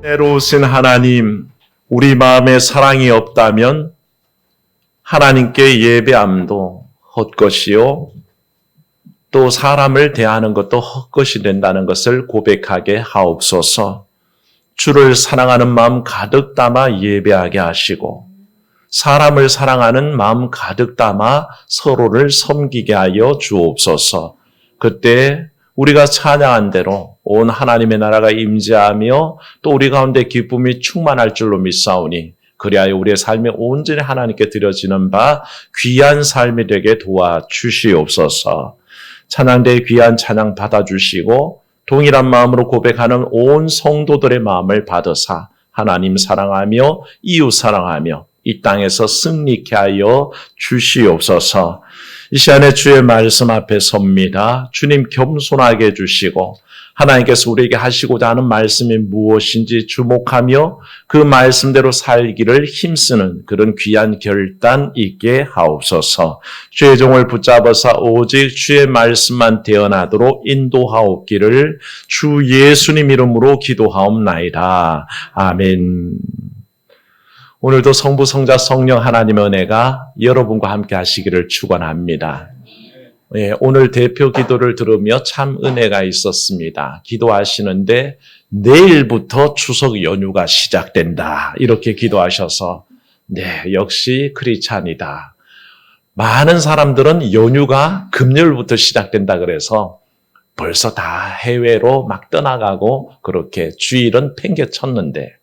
은혜로우신 하나님, 우리 마음에 사랑이 없다면 하나님께 예배함도 헛것이요, 또 사람을 대하는 것도 헛것이 된다는 것을 고백하게 하옵소서. 주를 사랑하는 마음 가득 담아 예배하게 하시고 사람을 사랑하는 마음 가득 담아 서로를 섬기게 하여 주옵소서. 그때 우리가 찬양한 대로 온 하나님의 나라가 임재하며 또 우리 가운데 기쁨이 충만할 줄로 믿사오니 그리하여 우리의 삶이 온전히 하나님께 드려지는 바 귀한 삶이 되게 도와주시옵소서. 찬양대의 귀한 찬양 받아주시고 동일한 마음으로 고백하는 온 성도들의 마음을 받으사 하나님 사랑하며 이웃 사랑하며 이 땅에서 승리케 하여 주시옵소서. 이 시간에 주의 말씀 앞에 섭니다. 주님 겸손하게 해주시고 하나님께서 우리에게 하시고자 하는 말씀이 무엇인지 주목하며 그 말씀대로 살기를 힘쓰는 그런 귀한 결단 있게 하옵소서. 주의 종을 붙잡아서 오직 주의 말씀만 대언하도록 인도하옵기를 주 예수님 이름으로 기도하옵나이다. 아멘. 오늘도 성부, 성자, 성령 하나님의 은혜가 여러분과 함께 하시기를 축원합니다. 예, 오늘 대표 기도를 들으며 참 은혜가 있었습니다. 기도하시는데 내일부터 추석 연휴가 시작된다. 이렇게 기도하셔서 네, 역시 크리스찬이다. 많은 사람들은 연휴가 금요일부터 시작된다 그래서 벌써 다 해외로 막 떠나가고 그렇게 주일은 팽개쳤는데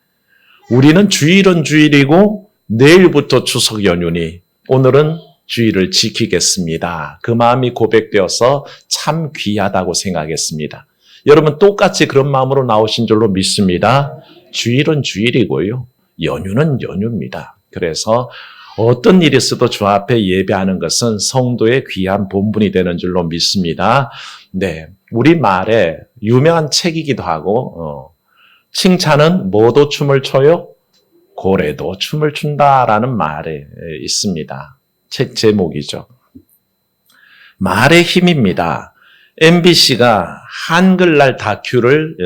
우리는 주일은 주일이고 내일부터 추석 연휴니 오늘은 주일을 지키겠습니다. 그 마음이 고백되어서 참 귀하다고 생각했습니다. 여러분 똑같이 그런 마음으로 나오신 줄로 믿습니다. 주일은 주일이고요. 연휴는 연휴입니다. 그래서 어떤 일이 있어도 주 앞에 예배하는 것은 성도의 귀한 본분이 되는 줄로 믿습니다. 네, 우리 말에 유명한 책이기도 하고 칭찬은 뭐도 춤을 춰요? 고래도 춤을 춘다라는 말에 있습니다. 책 제목이죠. 말의 힘입니다. MBC가 한글날 다큐를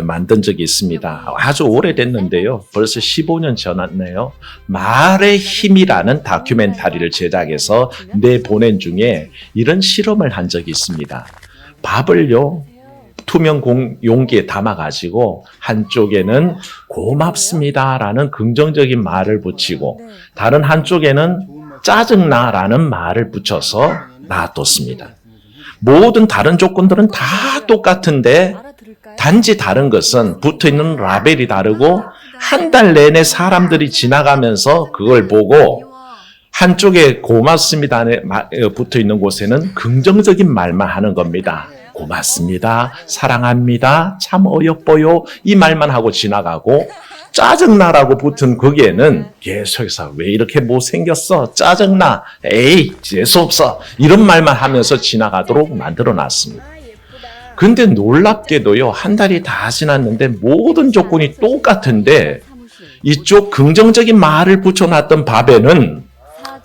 만든 적이 있습니다. 아주 오래됐는데요. 벌써 15년 지났네요. 말의 힘이라는 다큐멘터리를 제작해서 내보낸 중에 이런 실험을 한 적이 있습니다. 밥을요. 투명 용기에 담아가지고 한쪽에는 고맙습니다라는 긍정적인 말을 붙이고 다른 한쪽에는 짜증나라는 말을 붙여서 놔뒀습니다. 모든 다른 조건들은 다 똑같은데 단지 다른 것은 붙어있는 라벨이 다르고 한 달 내내 사람들이 지나가면서 그걸 보고 한쪽에 고맙습니다 붙어있는 곳에는 긍정적인 말만 하는 겁니다. 고맙습니다. 사랑합니다. 참 어여뻐요. 이 말만 하고 지나가고 짜증나라고 붙은 거기에는 계속해서 왜 이렇게 못생겼어? 짜증나. 에이 재수없어. 이런 말만 하면서 지나가도록 만들어놨습니다. 근데 놀랍게도요. 한 달이 다 지났는데 모든 조건이 똑같은데 이쪽 긍정적인 말을 붙여놨던 밥에는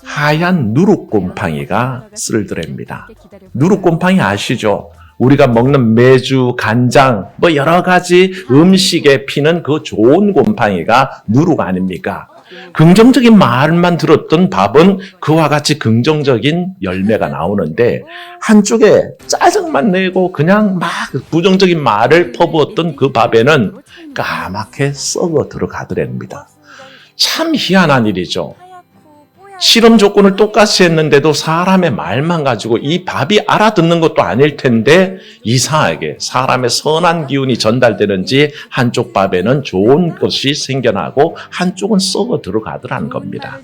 하얀 누룩곰팡이가 쓸더랍니다. 누룩곰팡이 아시죠? 우리가 먹는 메주, 간장, 뭐 여러 가지 음식에 피는 그 좋은 곰팡이가 누룩 아닙니까? 긍정적인 말만 들었던 밥은 그와 같이 긍정적인 열매가 나오는데 한쪽에 짜증만 내고 그냥 막 부정적인 말을 퍼부었던 그 밥에는 까맣게 썩어 들어가더랍니다. 참 희한한 일이죠. 실험 조건을 똑같이 했는데도 사람의 말만 가지고 이 밥이 알아듣는 것도 아닐 텐데 이상하게 사람의 선한 기운이 전달되는지 한쪽 밥에는 좋은 것이 생겨나고 한쪽은 썩어 들어가더라는 겁니다.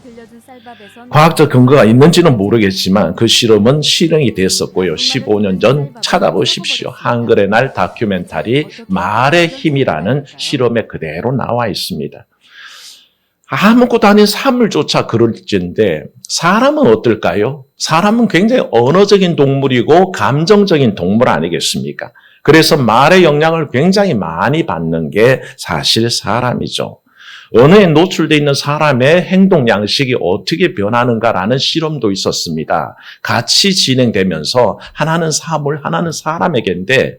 과학적 근거가 있는지는 모르겠지만 그 실험은 실행이 됐었고요. 15년 전 찾아보십시오. 한글의 날 다큐멘터리 말의 힘이라는 실험에 그대로 나와 있습니다. 아무것도 아닌 사물조차 그럴지인데 사람은 어떨까요? 사람은 굉장히 언어적인 동물이고 감정적인 동물 아니겠습니까? 그래서 말의 영향을 굉장히 많이 받는 게 사실 사람이죠. 언어에 노출되어 있는 사람의 행동 양식이 어떻게 변하는가라는 실험도 있었습니다. 같이 진행되면서 하나는 사물, 하나는 사람에게인데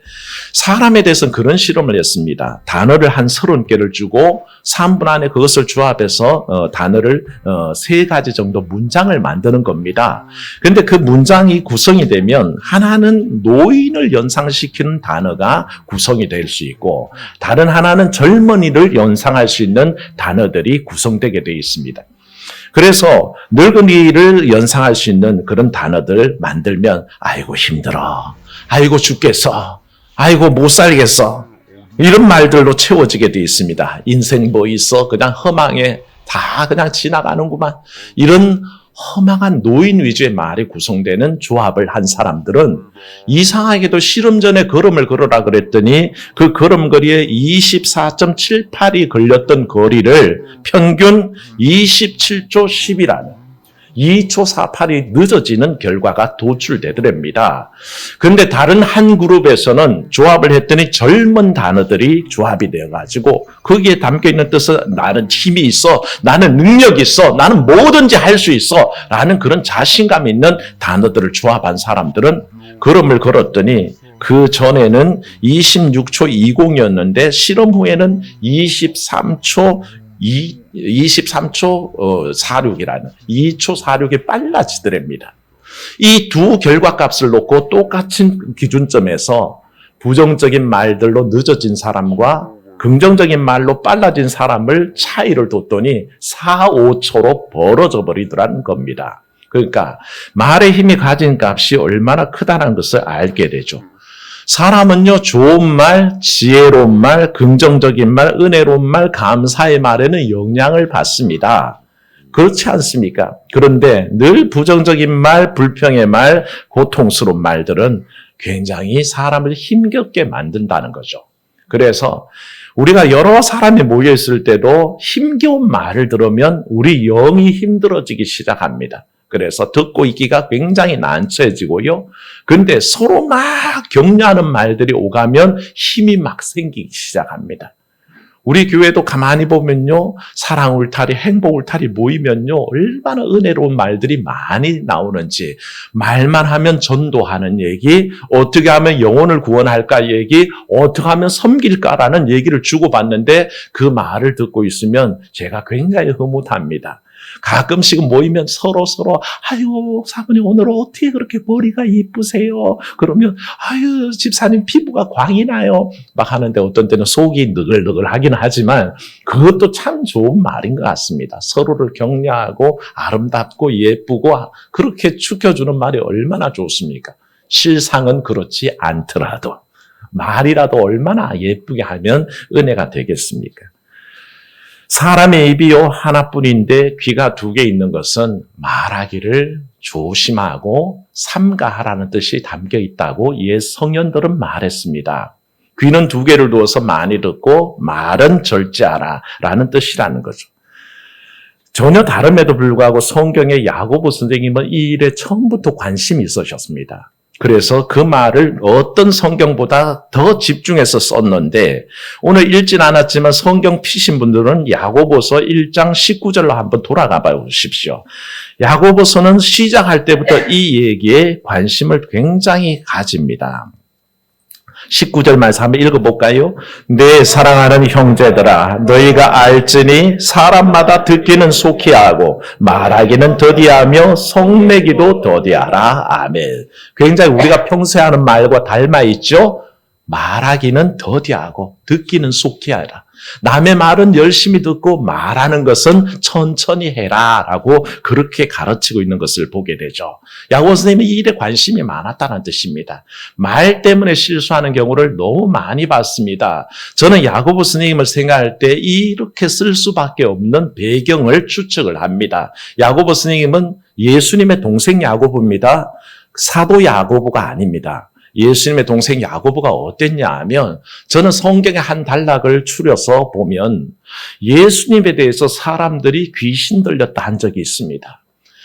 사람에 대해서는 그런 실험을 했습니다. 단어를 한 30개를 주고 3분 안에 그것을 조합해서 단어를 3가지 정도 문장을 만드는 겁니다. 그런데 그 문장이 구성이 되면 하나는 노인을 연상시키는 단어가 구성이 될 수 있고 다른 하나는 젊은이를 연상할 수 있는 단어들이 구성되게 되어 있습니다. 그래서 늙은이를 연상할 수 있는 그런 단어들을 만들면 아이고 힘들어, 아이고 죽겠어, 아이고 못 살겠어 이런 말들로 채워지게 되어 있습니다. 인생 뭐 있어? 그냥 허망해. 다 그냥 지나가는구만. 이런 허망한 노인 위주의 말이 구성되는 조합을 한 사람들은 이상하게도 실험 전에 걸음을 걸어라 그랬더니 그 걸음거리에 24.78이 걸렸던 거리를 평균 27초 10이라는 2초 48이 늦어지는 결과가 도출되더랍니다. 그런데 다른 한 그룹에서는 조합을 했더니 젊은 단어들이 조합이 되어가지고 거기에 담겨있는 뜻은 나는 힘이 있어, 나는 능력이 있어, 나는 뭐든지 할 수 있어 라는 그런 자신감 있는 단어들을 조합한 사람들은 걸음을 걸었더니 그 전에는 26초 20이었는데 실험 후에는 23초 46이라는 2초 46이 빨라지더랍니다. 이 두 결과값을 놓고 똑같은 기준점에서 부정적인 말들로 늦어진 사람과 긍정적인 말로 빨라진 사람을 차이를 뒀더니 4, 5초로 벌어져 버리더라는 겁니다. 그러니까 말의 힘이 가진 값이 얼마나 크다는 것을 알게 되죠. 사람은요, 좋은 말, 지혜로운 말, 긍정적인 말, 은혜로운 말, 감사의 말에는 영향을 받습니다. 그렇지 않습니까? 그런데 늘 부정적인 말, 불평의 말, 고통스러운 말들은 굉장히 사람을 힘겹게 만든다는 거죠. 그래서 우리가 여러 사람이 모여있을 때도 힘겨운 말을 들으면 우리 영이 힘들어지기 시작합니다. 그래서 듣고 있기가 굉장히 난처해지고요. 그런데 서로 막 격려하는 말들이 오가면 힘이 막 생기기 시작합니다. 우리 교회도 가만히 보면요. 사랑 울타리, 행복 울타리 모이면요. 얼마나 은혜로운 말들이 많이 나오는지 말만 하면 전도하는 얘기, 어떻게 하면 영혼을 구원할까 얘기, 어떻게 하면 섬길까라는 얘기를 주고받는데 그 말을 듣고 있으면 제가 굉장히 흐뭇합니다. 가끔씩은 모이면 서로 아유 사모님 오늘 어떻게 그렇게 머리가 이쁘세요? 그러면 아유 집사님 피부가 광이 나요. 막 하는데 어떤 때는 속이 느글느글하긴 하지만 그것도 참 좋은 말인 것 같습니다. 서로를 격려하고 아름답고 예쁘고 그렇게 축혀주는 말이 얼마나 좋습니까? 실상은 그렇지 않더라도 말이라도 얼마나 예쁘게 하면 은혜가 되겠습니까? 사람의 입이요 하나뿐인데 귀가 2개 있는 것은 말하기를 조심하고 삼가하라는 뜻이 담겨 있다고 옛 성현들은 말했습니다. 귀는 2개를 두어서 많이 듣고 말은 절제하라 라는 뜻이라는 거죠. 전혀 다름에도 불구하고 성경의 야고보 선생님은 이 일에 처음부터 관심이 있으셨습니다. 그래서 그 말을 어떤 성경보다 더 집중해서 썼는데 오늘 읽진 않았지만 성경 피신 분들은 야고보서 1장 19절로 한번 돌아가 보십시오. 야고보서는 시작할 때부터 이 얘기에 관심을 굉장히 가집니다. 19절 말씀 한번 읽어볼까요? 내 사랑하는 형제들아 너희가 알지니 사람마다 듣기는 속히 하고 말하기는 더디하며 성내기도 더디하라. 아멘. 굉장히 우리가 평소에 하는 말과 닮아 있죠? 말하기는 더디하고 듣기는 속히 하라. 남의 말은 열심히 듣고 말하는 것은 천천히 해라 라고 그렇게 가르치고 있는 것을 보게 되죠. 야고보 선생님은 이 일에 관심이 많았다는 뜻입니다. 말 때문에 실수하는 경우를 너무 많이 봤습니다. 저는 야고보 선생님을 생각할 때 이렇게 쓸 수밖에 없는 배경을 추측을 합니다. 야고보 선생님은 예수님의 동생 야고보입니다. 사도 야고보가 아닙니다. 예수님의 동생 야고보가 어땠냐 하면 저는 성경의 한 단락을 추려서 보면 예수님에 대해서 사람들이 귀신 들렸다 한 적이 있습니다.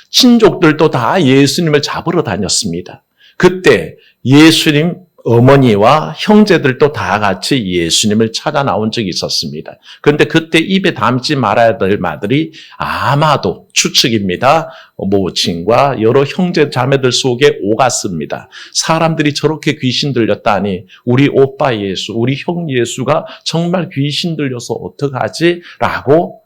친족들도 다 예수님을 잡으러 다녔습니다. 그때 예수님 어머니와 형제들도 다 같이 예수님을 찾아 나온 적이 있었습니다. 그런데 그때 입에 담지 말아야 될 말들이 아마도 추측입니다. 모친과 여러 형제 자매들 속에 오갔습니다. 사람들이 저렇게 귀신 들렸다니 우리 오빠 예수, 우리 형 예수가 정말 귀신 들려서 어떡하지? 라고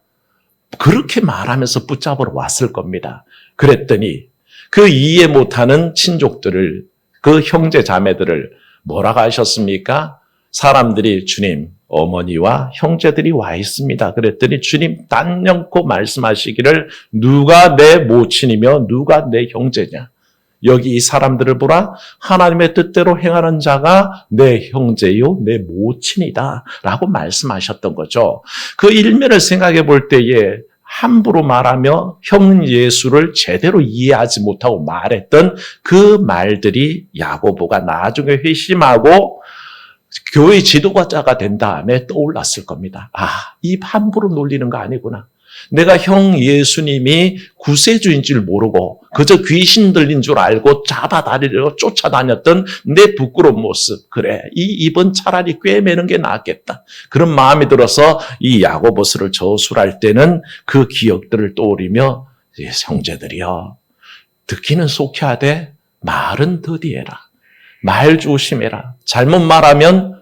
그렇게 말하면서 붙잡으러 왔을 겁니다. 그랬더니 그 이해 못하는 친족들을, 그 형제 자매들을 뭐라고 하셨습니까? 사람들이 주님, 어머니와 형제들이 와 있습니다. 그랬더니 주님 단연코 말씀하시기를 누가 내 모친이며 누가 내 형제냐? 여기 이 사람들을 보라. 하나님의 뜻대로 행하는 자가 내 형제요, 내 모친이다. 라고 말씀하셨던 거죠. 그 일면을 생각해 볼 때에 함부로 말하며 형 예수를 제대로 이해하지 못하고 말했던 그 말들이 야고보가 나중에 회심하고 교회 지도자가 된 다음에 떠올랐을 겁니다. 아, 입 함부로 놀리는 거 아니구나. 내가 형 예수님이 구세주인 줄 모르고 그저 귀신 들린 줄 알고 잡아다리려 쫓아다녔던 내 부끄러운 모습. 그래, 이 입은 차라리 꿰매는 게 낫겠다. 그런 마음이 들어서 이 야고보서를 저술할 때는 그 기억들을 떠올리며 형제들이여, 듣기는 속히하되 말은 더디해라. 말 조심해라. 잘못 말하면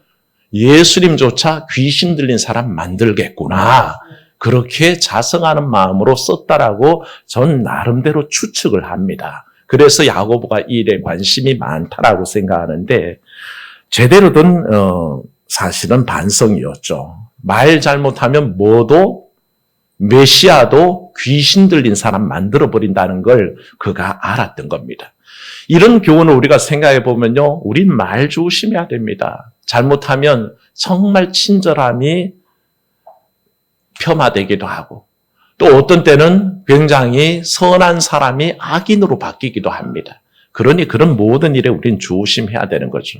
예수님조차 귀신 들린 사람 만들겠구나. 그렇게 자성하는 마음으로 썼다라고 전 나름대로 추측을 합니다. 그래서 야고보가 이 일에 관심이 많다라고 생각하는데 제대로 된 사실은 반성이었죠. 말 잘못하면 뭐도 메시아도 귀신 들린 사람 만들어버린다는 걸 그가 알았던 겁니다. 이런 교훈을 우리가 생각해 보면요, 우린 말 조심해야 됩니다. 잘못하면 정말 친절함이 폄하되기도 하고 또 어떤 때는 굉장히 선한 사람이 악인으로 바뀌기도 합니다. 그러니 그런 모든 일에 우린 조심해야 되는 거죠.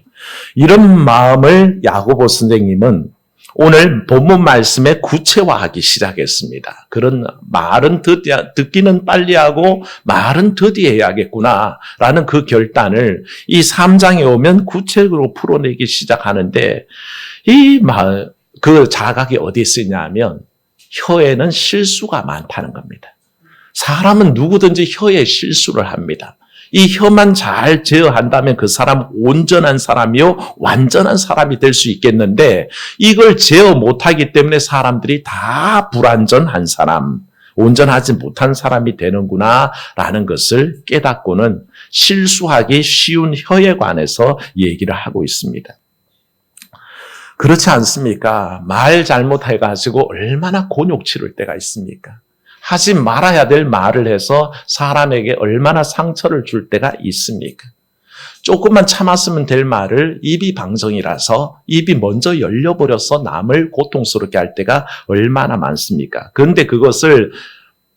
이런 마음을 야고보 선생님은 오늘 본문 말씀에 구체화하기 시작했습니다. 그런 말은 듣기는 빨리 하고 말은 더디해야겠구나라는 그 결단을 이 3장에 오면 구체적으로 풀어내기 시작하는데 이 말, 그 자각이 어디에 쓰냐면 혀에는 실수가 많다는 겁니다. 사람은 누구든지 혀에 실수를 합니다. 이 혀만 잘 제어한다면 그 사람은 온전한 사람이요, 완전한 사람이 될 수 있겠는데 이걸 제어 못하기 때문에 사람들이 다 불완전한 사람, 온전하지 못한 사람이 되는구나라는 것을 깨닫고는 실수하기 쉬운 혀에 관해서 얘기를 하고 있습니다. 그렇지 않습니까? 말 잘못해가지고 얼마나 곤욕 치를 때가 있습니까? 하지 말아야 될 말을 해서 사람에게 얼마나 상처를 줄 때가 있습니까? 조금만 참았으면 될 말을 입이 방정이라서 입이 먼저 열려버려서 남을 고통스럽게 할 때가 얼마나 많습니까? 그런데 그것을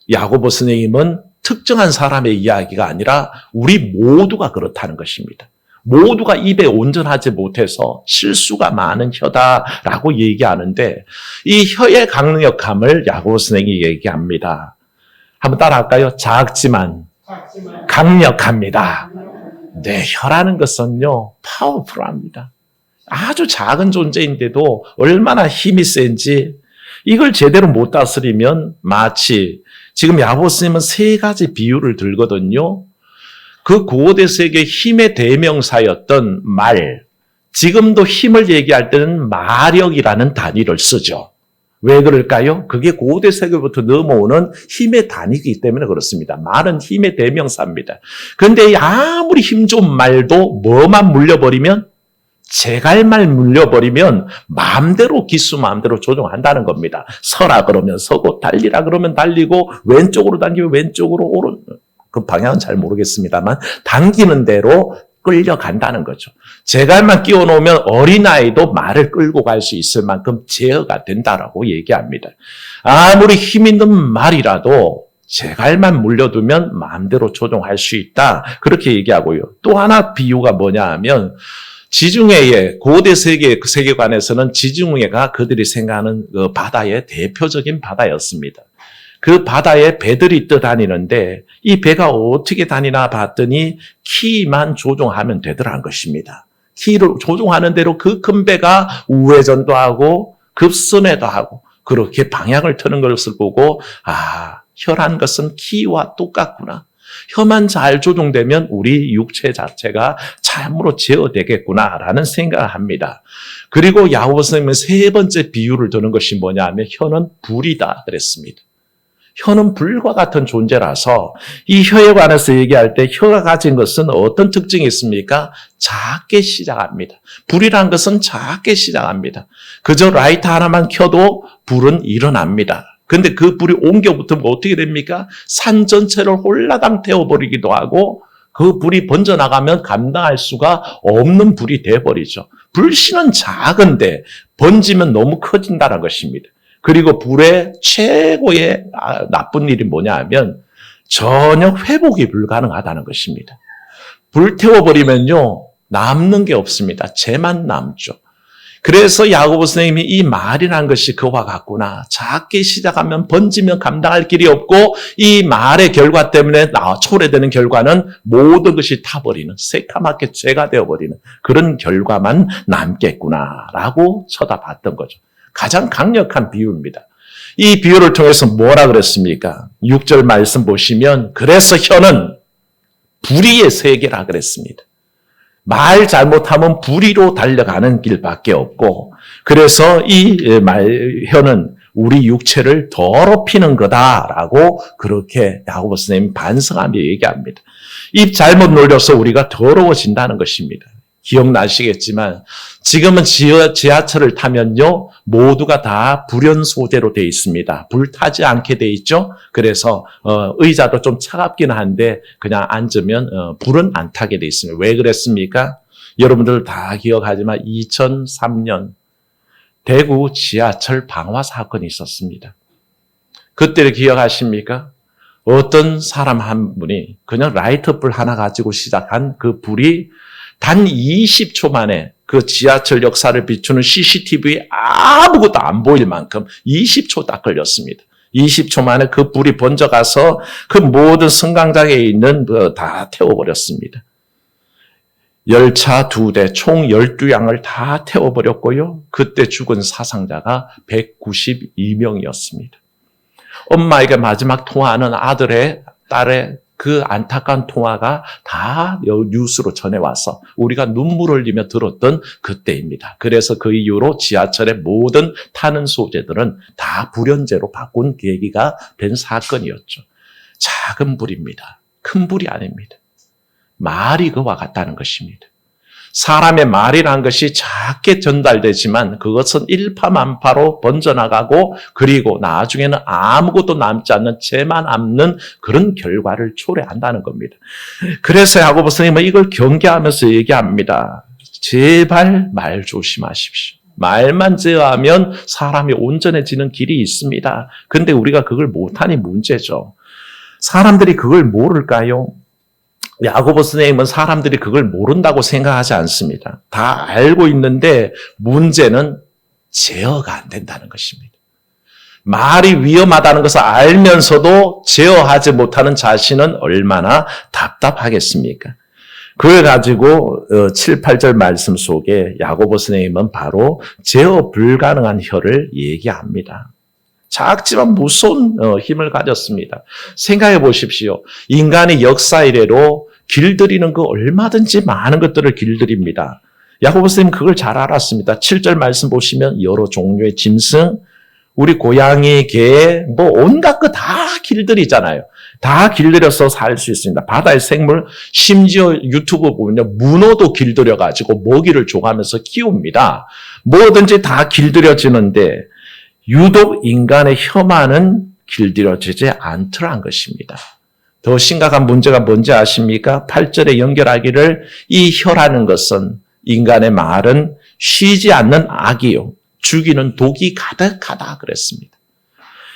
야고보 선생님은 특정한 사람의 이야기가 아니라 우리 모두가 그렇다는 것입니다. 모두가 입에 온전하지 못해서 실수가 많은 혀다라고 얘기하는데 이 혀의 강력함을 야고보 선생님이 얘기합니다. 한번 따라할까요? 작지만 강력합니다. 네, 혀라는 것은요, 파워풀합니다. 아주 작은 존재인데도 얼마나 힘이 센지 이걸 제대로 못 다스리면 마치 지금 야고보 선생님은 3가지 비유를 들거든요. 그 고대 세계의 힘의 대명사였던 말, 지금도 힘을 얘기할 때는 마력이라는 단위를 쓰죠. 왜 그럴까요? 그게 고대 세계부터 넘어오는 힘의 단위이기 때문에 그렇습니다. 말은 힘의 대명사입니다. 그런데 아무리 힘 좋은 말도 뭐만 물려버리면, 제갈말 물려버리면 마음대로 기수 마음대로 조종한다는 겁니다. 서라 그러면 서고 달리라 그러면 달리고 왼쪽으로 당기면 왼쪽으로 오른, 그 방향은 잘 모르겠습니다만 당기는 대로 끌려간다는 거죠. 제갈만 끼워놓으면 어린아이도 말을 끌고 갈 수 있을 만큼 제어가 된다라고 얘기합니다. 아무리 힘 있는 말이라도 제갈만 물려두면 마음대로 조종할 수 있다. 그렇게 얘기하고요. 또 하나 비유가 뭐냐 하면 지중해의 고대 세계관에서는 지중해가 그들이 생각하는 그 바다의 대표적인 바다였습니다. 그 바다에 배들이 떠다니는데 이 배가 어떻게 다니나 봤더니 키만 조종하면 되더라는 것입니다. 키를 조종하는 대로 그 큰 배가 우회전도 하고 급선회도 하고 그렇게 방향을 트는 것을 보고 혀란 것은 키와 똑같구나. 혀만 잘 조종되면 우리 육체 자체가 참으로 제어되겠구나라는 생각을 합니다. 그리고 야고보 선생님은 세 번째 비유를 드는 것이 뭐냐면 혀는 불이다 그랬습니다. 혀는 불과 같은 존재라서 이 혀에 관해서 얘기할 때 혀가 가진 것은 어떤 특징이 있습니까? 작게 시작합니다. 불이라는 것은 작게 시작합니다. 그저 라이터 하나만 켜도 불은 일어납니다. 근데 그 불이 옮겨 붙으면 어떻게 됩니까? 산 전체를 홀라당 태워버리기도 하고 그 불이 번져나가면 감당할 수가 없는 불이 돼버리죠. 불씨는 작은데 번지면 너무 커진다는 것입니다. 그리고 불의 최고의 나쁜 일이 뭐냐 하면 전혀 회복이 불가능하다는 것입니다. 불 태워버리면요 남는 게 없습니다. 재만 남죠. 그래서 야고보 선생님이 이 말이라는 것이 그와 같구나. 작게 시작하면 번지면 감당할 길이 없고 이 말의 결과 때문에 초래되는 결과는 모든 것이 타버리는 새까맣게 죄가 되어버리는 그런 결과만 남겠구나라고 쳐다봤던 거죠. 가장 강력한 비유입니다. 이 비유를 통해서 뭐라 그랬습니까? 6절 말씀 보시면 그래서 혀는 불의의 세계라 그랬습니다. 말 잘못하면 불의로 달려가는 길밖에 없고 그래서 이 혀는 우리 육체를 더럽히는 거다라고 그렇게 야고보 선생님이 반성하며 얘기합니다. 입 잘못 놀려서 우리가 더러워진다는 것입니다. 기억나시겠지만 지금은 지하철을 타면요 모두가 다 불연 소재로 되어 있습니다. 불 타지 않게 되어 있죠. 그래서 의자도 좀 차갑긴 한데 그냥 앉으면 불은 안 타게 되어 있습니다. 왜 그랬습니까? 여러분들 다 기억하지만 2003년 대구 지하철 방화 사건이 있었습니다. 그때를 기억하십니까? 어떤 사람 한 분이 그냥 라이터불 하나 가지고 시작한 그 불이 단 20초 만에 그 지하철 역사를 비추는 CCTV에 아무것도 안 보일 만큼 20초 딱 걸렸습니다. 20초 만에 그 불이 번져가서 그 모든 승강장에 있는 다 태워버렸습니다. 열차 2대 총 12양을 다 태워버렸고요. 그때 죽은 사상자가 192명이었습니다. 엄마에게 마지막 통화하는 딸의 그 안타까운 통화가 다 뉴스로 전해와서 우리가 눈물을 흘리며 들었던 그때입니다. 그래서 그 이후로 지하철의 모든 타는 소재들은 다 불연제로 바꾼 계기가 된 사건이었죠. 작은 불입니다. 큰 불이 아닙니다. 말이 그와 같다는 것입니다. 사람의 말이라는 것이 작게 전달되지만 그것은 일파만파로 번져나가고 그리고 나중에는 아무것도 남지 않는 죄만 남는 그런 결과를 초래한다는 겁니다. 그래서 야고보 선생님은 이걸 경계하면서 얘기합니다. 제발 말 조심하십시오. 말만 제어하면 사람이 온전해지는 길이 있습니다. 근데 우리가 그걸 못하니 문제죠. 사람들이 그걸 모를까요? 야고보 선생님은 사람들이 그걸 모른다고 생각하지 않습니다. 다 알고 있는데 문제는 제어가 안 된다는 것입니다. 말이 위험하다는 것을 알면서도 제어하지 못하는 자신은 얼마나 답답하겠습니까? 그걸 가지고 7, 8절 말씀 속에 야고보 선생님은 바로 제어 불가능한 혀를 얘기합니다. 작지만 무서운 힘을 가졌습니다. 생각해 보십시오. 인간이 역사 이래로 길들이는 거 얼마든지 많은 것들을 길들입니다. 야고보 선생님 그걸 잘 알았습니다. 7절 말씀 보시면 여러 종류의 짐승, 우리 고양이, 개, 온갖 거 다 길들이잖아요. 다 길들여서 살 수 있습니다. 바다의 생물, 심지어 유튜브 보면요, 문어도 길들여가지고 먹이를 줘가면서 키웁니다. 뭐든지 다 길들여지는데 유독 인간의 혀만은 길들여지지 않더란 것입니다. 더 심각한 문제가 뭔지 아십니까? 8절에 연결하기를 이 혀라는 것은 인간의 말은 쉬지 않는 악이요. 죽이는 독이 가득하다 그랬습니다.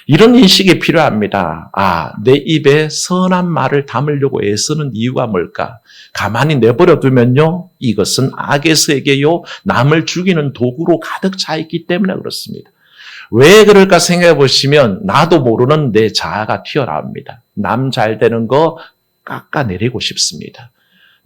이런 인식이 필요합니다. 내 입에 선한 말을 담으려고 애쓰는 이유가 뭘까? 가만히 내버려 두면요. 이것은 악의 세계요. 남을 죽이는 도구로 가득 차 있기 때문에 그렇습니다. 왜 그럴까 생각해 보시면 나도 모르는 내 자아가 튀어나옵니다. 남 잘 되는 거 깎아내리고 싶습니다.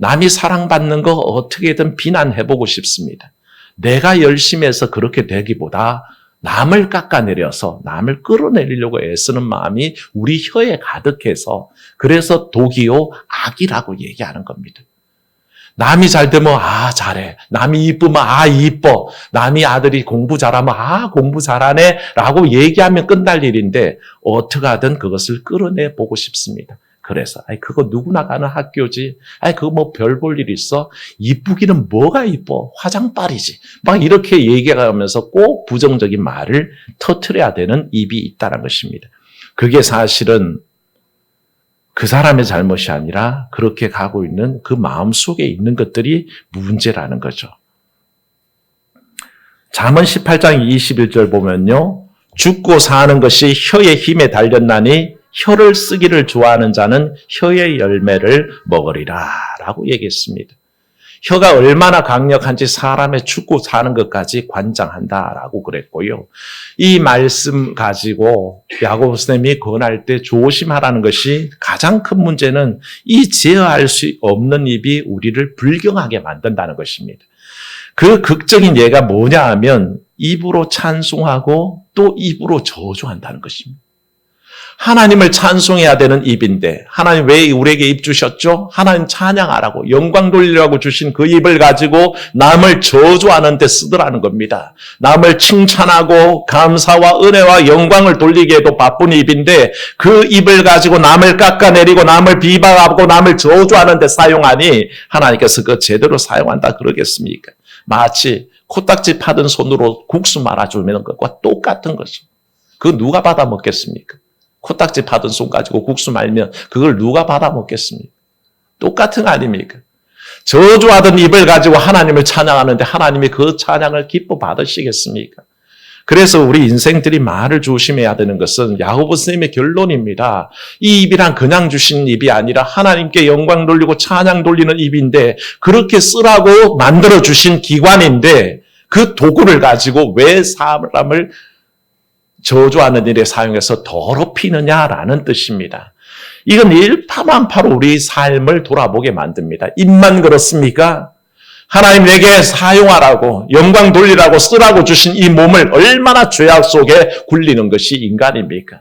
남이 사랑받는 거 어떻게든 비난해보고 싶습니다. 내가 열심히 해서 그렇게 되기보다 남을 깎아내려서 남을 끌어내리려고 애쓰는 마음이 우리 혀에 가득해서 그래서 독이요 악이라고 얘기하는 겁니다. 남이 잘 되면 잘해. 남이 이쁘면 이뻐. 남이 아들이 공부 잘하면 공부 잘하네 라고 얘기하면 끝날 일인데 어떻게 하든 그것을 끌어내 보고 싶습니다. 그래서 그거 누구나 가는 학교지. 그거 뭐 별 볼 일 있어? 이쁘기는 뭐가 이뻐? 화장빨이지. 막 이렇게 얘기하면서 꼭 부정적인 말을 터뜨려야 되는 입이 있다는 것입니다. 그게 사실은 그 사람의 잘못이 아니라 그렇게 가고 있는 그 마음속에 있는 것들이 문제라는 거죠. 잠언 18장 21절 보면요. 죽고 사는 것이 혀의 힘에 달렸나니 혀를 쓰기를 좋아하는 자는 혀의 열매를 먹으리라 라고 얘기했습니다. 혀가 얼마나 강력한지 사람의 죽고 사는 것까지 관장한다라고 그랬고요. 이 말씀 가지고 야고보 선생님이 권할 때 조심하라는 것이 가장 큰 문제는 이 제어할 수 없는 입이 우리를 불경하게 만든다는 것입니다. 그 극적인 예가 뭐냐 하면 입으로 찬송하고 또 입으로 저주한다는 것입니다. 하나님을 찬송해야 되는 입인데 하나님 왜 우리에게 입 주셨죠? 하나님 찬양하라고 영광 돌리라고 주신 그 입을 가지고 남을 저주하는 데 쓰더라는 겁니다. 남을 칭찬하고 감사와 은혜와 영광을 돌리게 해도 바쁜 입인데 그 입을 가지고 남을 깎아내리고 남을 비방하고 남을 저주하는 데 사용하니 하나님께서 그 제대로 사용한다 그러겠습니까? 마치 코딱지 파든 손으로 국수 말아주는 것과 똑같은 거죠. 그거 누가 받아 먹겠습니까? 코딱지 파든 손 가지고 국수 말면 그걸 누가 받아 먹겠습니까? 똑같은 거 아닙니까? 저주하던 입을 가지고 하나님을 찬양하는데 하나님이 그 찬양을 기뻐 받으시겠습니까? 그래서 우리 인생들이 말을 조심해야 되는 것은 야고보 선생님의 결론입니다. 이 입이란 그냥 주신 입이 아니라 하나님께 영광 돌리고 찬양 돌리는 입인데 그렇게 쓰라고 만들어 주신 기관인데 그 도구를 가지고 왜 사람을 저주하는 일에 사용해서 더럽히느냐라는 뜻입니다. 이건 일파만파로 우리 삶을 돌아보게 만듭니다. 입만 그렇습니까? 하나님 내게 사용하라고 영광 돌리라고 쓰라고 주신 이 몸을 얼마나 죄악 속에 굴리는 것이 인간입니까?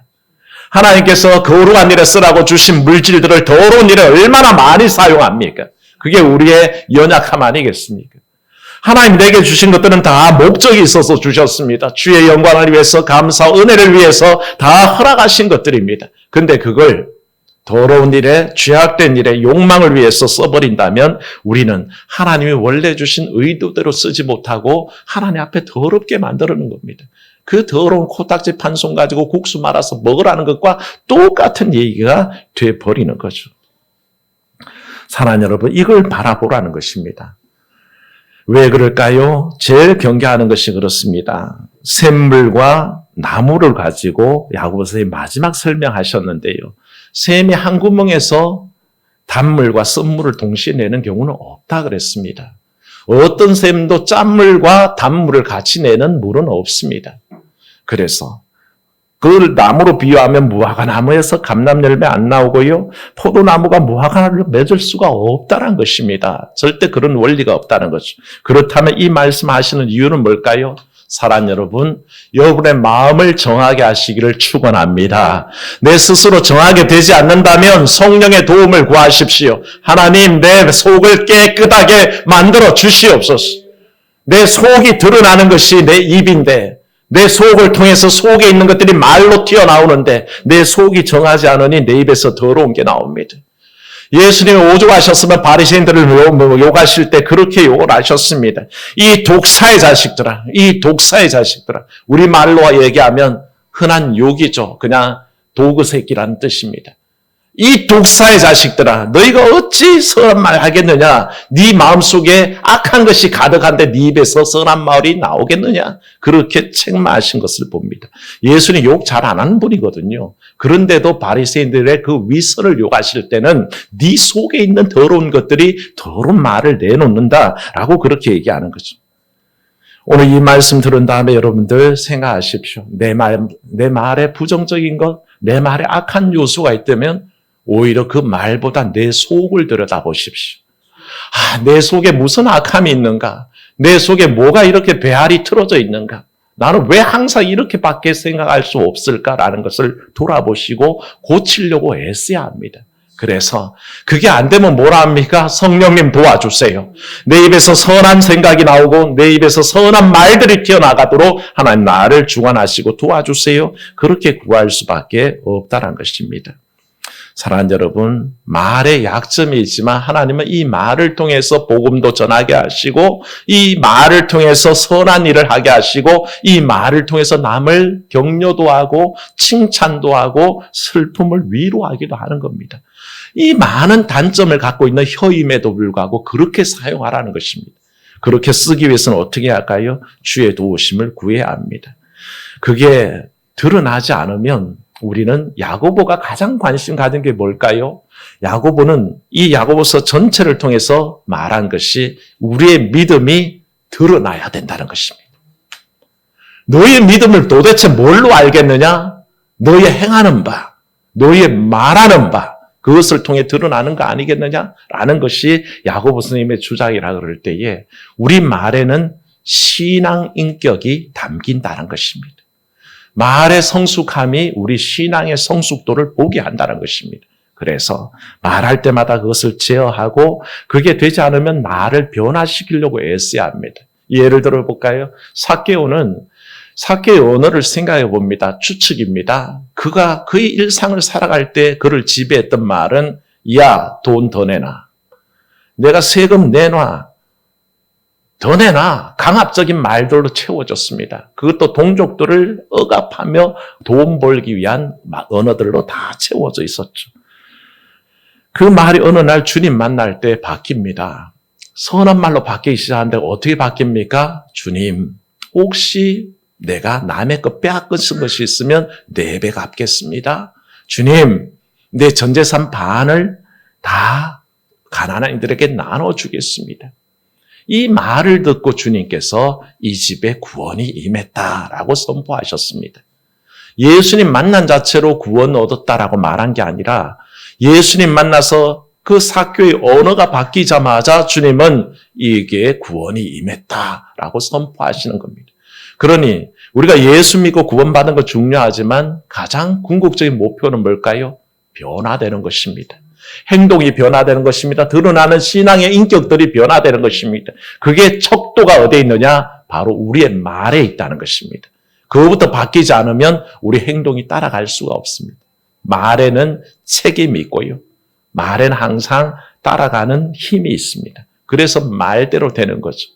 하나님께서 거룩한 일에 쓰라고 주신 물질들을 더러운 일에 얼마나 많이 사용합니까? 그게 우리의 연약함 아니겠습니까? 하나님 내게 주신 것들은 다 목적이 있어서 주셨습니다. 주의 영광을 위해서 감사, 은혜를 위해서 다 허락하신 것들입니다. 근데 그걸 더러운 일에, 죄악된 일에, 욕망을 위해서 써버린다면 우리는 하나님이 원래 주신 의도대로 쓰지 못하고 하나님 앞에 더럽게 만드는 겁니다. 그 더러운 코딱지 판손 가지고 국수 말아서 먹으라는 것과 똑같은 얘기가 돼버리는 거죠. 사랑하는 여러분, 이걸 바라보라는 것입니다. 왜 그럴까요? 제일 경계하는 것이 그렇습니다. 샘물과 나무를 가지고 야고보 선생님이 마지막 설명하셨는데요. 샘이 한 구멍에서 단물과 쓴물을 동시에 내는 경우는 없다 그랬습니다. 어떤 샘도 짠물과 단물을 같이 내는 물은 없습니다. 그래서 그걸 나무로 비유하면 무화과 나무에서 감람 열매 안 나오고요. 포도나무가 무화과를 맺을 수가 없다는 것입니다. 절대 그런 원리가 없다는 거죠. 그렇다면 이 말씀하시는 이유는 뭘까요? 사랑하는 여러분, 여러분의 마음을 정하게 하시기를 축원합니다. 내 스스로 정하게 되지 않는다면 성령의 도움을 구하십시오. 하나님 내 속을 깨끗하게 만들어 주시옵소서. 내 속이 드러나는 것이 내 입인데 내 속을 통해서 속에 있는 것들이 말로 튀어나오는데 내 속이 정하지 않으니 내 입에서 더러운 게 나옵니다. 예수님이 오죽하셨으면 바리새인들을 욕하실 때 그렇게 욕을 하셨습니다. 이 독사의 자식들아, 이 독사의 자식들아. 우리말로 얘기하면 흔한 욕이죠. 그냥 도구 새끼라는 뜻입니다. 이 독사의 자식들아, 너희가 어찌 선한 말 하겠느냐? 네 마음속에 악한 것이 가득한데 네 입에서 선한 말이 나오겠느냐? 그렇게 책망하신 것을 봅니다. 예수님 욕 잘 안 하는 분이거든요. 그런데도 바리새인들의 그 위선을 욕하실 때는 네 속에 있는 더러운 것들이 더러운 말을 내놓는다라고 그렇게 얘기하는 거죠. 오늘 이 말씀 들은 다음에 여러분들 생각하십시오. 내 말에 부정적인 것, 내 말에 악한 요소가 있다면 오히려 그 말보다 내 속을 들여다보십시오. 내 속에 무슨 악함이 있는가? 내 속에 뭐가 이렇게 배알이 틀어져 있는가? 나는 왜 항상 이렇게밖에 생각할 수 없을까라는 것을 돌아보시고 고치려고 애써야 합니다. 그래서 그게 안 되면 뭐라 합니까? 성령님 도와주세요. 내 입에서 선한 생각이 나오고 내 입에서 선한 말들이 튀어나가도록 하나님 나를 주관하시고 도와주세요. 그렇게 구할 수밖에 없다는 것입니다. 사랑하는 여러분, 말에 약점이 있지만 하나님은 이 말을 통해서 복음도 전하게 하시고 이 말을 통해서 선한 일을 하게 하시고 이 말을 통해서 남을 격려도 하고 칭찬도 하고 슬픔을 위로하기도 하는 겁니다. 이 많은 단점을 갖고 있는 혀임에도 불구하고 그렇게 사용하라는 것입니다. 그렇게 쓰기 위해서는 어떻게 할까요? 주의 도우심을 구해야 합니다. 그게 드러나지 않으면 우리는 야고보가 가장 관심 가진 게 뭘까요? 야고보는 이 야고보서 전체를 통해서 말한 것이 우리의 믿음이 드러나야 된다는 것입니다. 너의 믿음을 도대체 뭘로 알겠느냐? 너의 행하는 바, 너의 말하는 바, 그것을 통해 드러나는 거 아니겠느냐라는 것이 야고보 선생님의 주장이라 그럴 때에 우리 말에는 신앙 인격이 담긴다는 것입니다. 말의 성숙함이 우리 신앙의 성숙도를 보게 한다는 것입니다. 그래서 말할 때마다 그것을 제어하고 그게 되지 않으면 나를 변화시키려고 애써야 합니다. 예를 들어 볼까요? 삭개오의 언어를 생각해 봅니다. 추측입니다. 그가 그의 일상을 살아갈 때 그를 지배했던 말은 야, 돈 더 내놔. 내가 세금 내놔. 더 내놔. 강압적인 말들로 채워졌습니다. 그것도 동족들을 억압하며 돈 벌기 위한 언어들로 다 채워져 있었죠. 그 말이 어느 날 주님 만날 때 바뀝니다. 선한 말로 바뀌기 시작하는데 어떻게 바뀝니까? 주님, 혹시 내가 남의 것 빼앗긴 것이 있으면 4배 갚겠습니다. 주님, 내 전재산 반을 다 가난한 이들에게 나눠주겠습니다. 이 말을 듣고 주님께서 이 집에 구원이 임했다라고 선포하셨습니다. 예수님 만난 자체로 구원 얻었다라고 말한 게 아니라 예수님 만나서 그 삭개오의 언어가 바뀌자마자 주님은 이게 구원이 임했다라고 선포하시는 겁니다. 그러니 우리가 예수 믿고 구원받는 거 중요하지만 가장 궁극적인 목표는 뭘까요? 변화되는 것입니다. 행동이 변화되는 것입니다. 드러나는 신앙의 인격들이 변화되는 것입니다. 그게 척도가 어디에 있느냐? 바로 우리의 말에 있다는 것입니다. 그거부터 바뀌지 않으면 우리 행동이 따라갈 수가 없습니다. 말에는 책임이 있고요. 말에는 항상 따라가는 힘이 있습니다. 그래서 말대로 되는 거죠.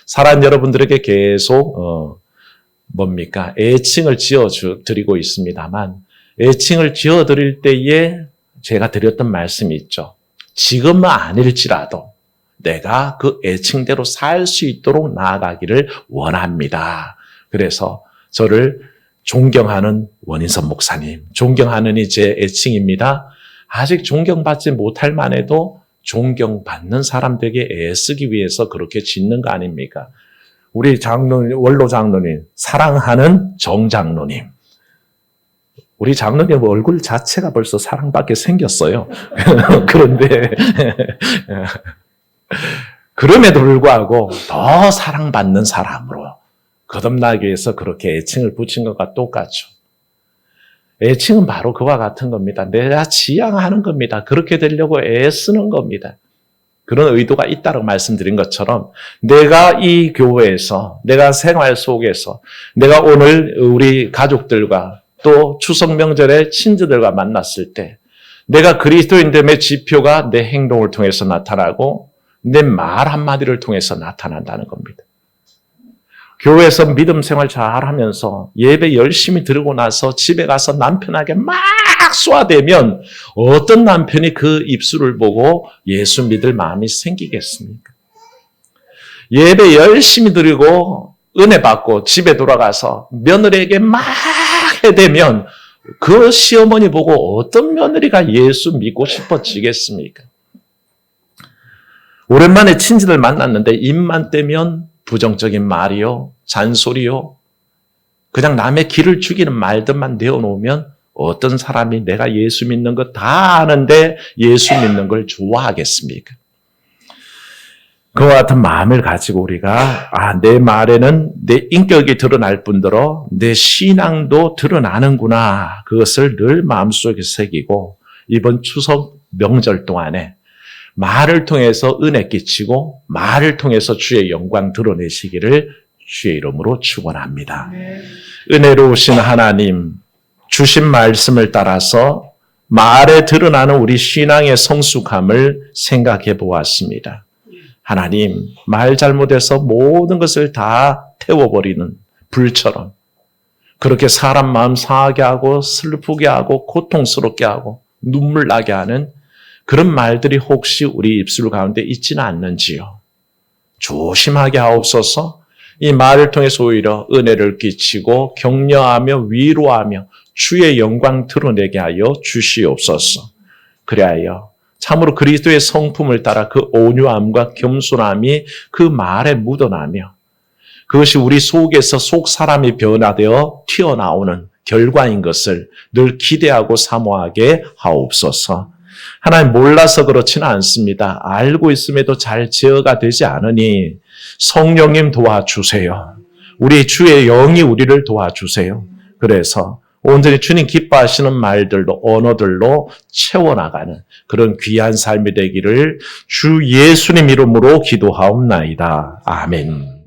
사랑하는 여러분들에게 계속 애칭을 지어드리고 있습니다만 애칭을 지어드릴 때에 제가 드렸던 말씀이 있죠. 지금은 아닐지라도 내가 그 애칭대로 살 수 있도록 나아가기를 원합니다. 그래서 저를 존경하는 원인선 목사님, 존경하는이 제 애칭입니다. 아직 존경받지 못할 만해도 존경받는 사람들에게 애쓰기 위해서 그렇게 짓는 거 아닙니까? 우리 장로님, 원로 장로님, 사랑하는 정장로님. 우리 장로님 얼굴 자체가 벌써 사랑받게 생겼어요. 그런데 그럼에도 불구하고 더 사랑받는 사람으로 거듭나기 위해서 그렇게 애칭을 붙인 것과 똑같죠. 애칭은 바로 그와 같은 겁니다. 내가 지향하는 겁니다. 그렇게 되려고 애쓰는 겁니다. 그런 의도가 있다고 말씀드린 것처럼 내가 이 교회에서 내가 생활 속에서 내가 오늘 우리 가족들과 또 추석 명절에 친지들과 만났을 때 내가 그리스도인됨의 지표가 내 행동을 통해서 나타나고 내 말 한마디를 통해서 나타난다는 겁니다. 교회에서 믿음 생활 잘하면서 예배 열심히 드리고 나서 집에 가서 남편에게 막 쏘아대면 어떤 남편이 그 입술을 보고 예수 믿을 마음이 생기겠습니까? 예배 열심히 드리고 은혜 받고 집에 돌아가서 며느리에게 막 해대면 그 시어머니 보고 어떤 며느리가 예수 믿고 싶어지겠습니까? 오랜만에 친지들 만났는데 입만 떼면 부정적인 말이요, 잔소리요, 그냥 남의 기를 죽이는 말들만 내어놓으면 어떤 사람이 내가 예수 믿는 거 다 아는데 예수 믿는 걸 좋아하겠습니까? 그와 같은 마음을 가지고 우리가 내 말에는 내 인격이 드러날 뿐더러 내 신앙도 드러나는구나. 그것을 늘 마음속에 새기고 이번 추석 명절 동안에 말을 통해서 은혜 끼치고 말을 통해서 주의 영광 드러내시기를 주의 이름으로 축원합니다. 은혜로우신 하나님, 주신 말씀을 따라서 말에 드러나는 우리 신앙의 성숙함을 생각해 보았습니다. 하나님, 말 잘못해서 모든 것을 다 태워버리는 불처럼 그렇게 사람 마음 상하게 하고 슬프게 하고 고통스럽게 하고 눈물 나게 하는 그런 말들이 혹시 우리 입술 가운데 있지는 않는지요. 조심하게 하옵소서. 이 말을 통해서 오히려 은혜를 끼치고 격려하며 위로하며 주의 영광 드러내게 하여 주시옵소서. 그리하여 참으로 그리스도의 성품을 따라 그 온유함과 겸손함이 그 말에 묻어나며 그것이 우리 속에서 속 사람이 변화되어 튀어나오는 결과인 것을 늘 기대하고 사모하게 하옵소서. 하나님, 몰라서 그렇지는 않습니다. 알고 있음에도 잘 제어가 되지 않으니 성령님 도와주세요. 우리 주의 영이 우리를 도와주세요. 그래서 온전히 주님 기뻐하시는 말들로 언어들로 채워나가는 그런 귀한 삶이 되기를 주 예수님 이름으로 기도하옵나이다. 아멘.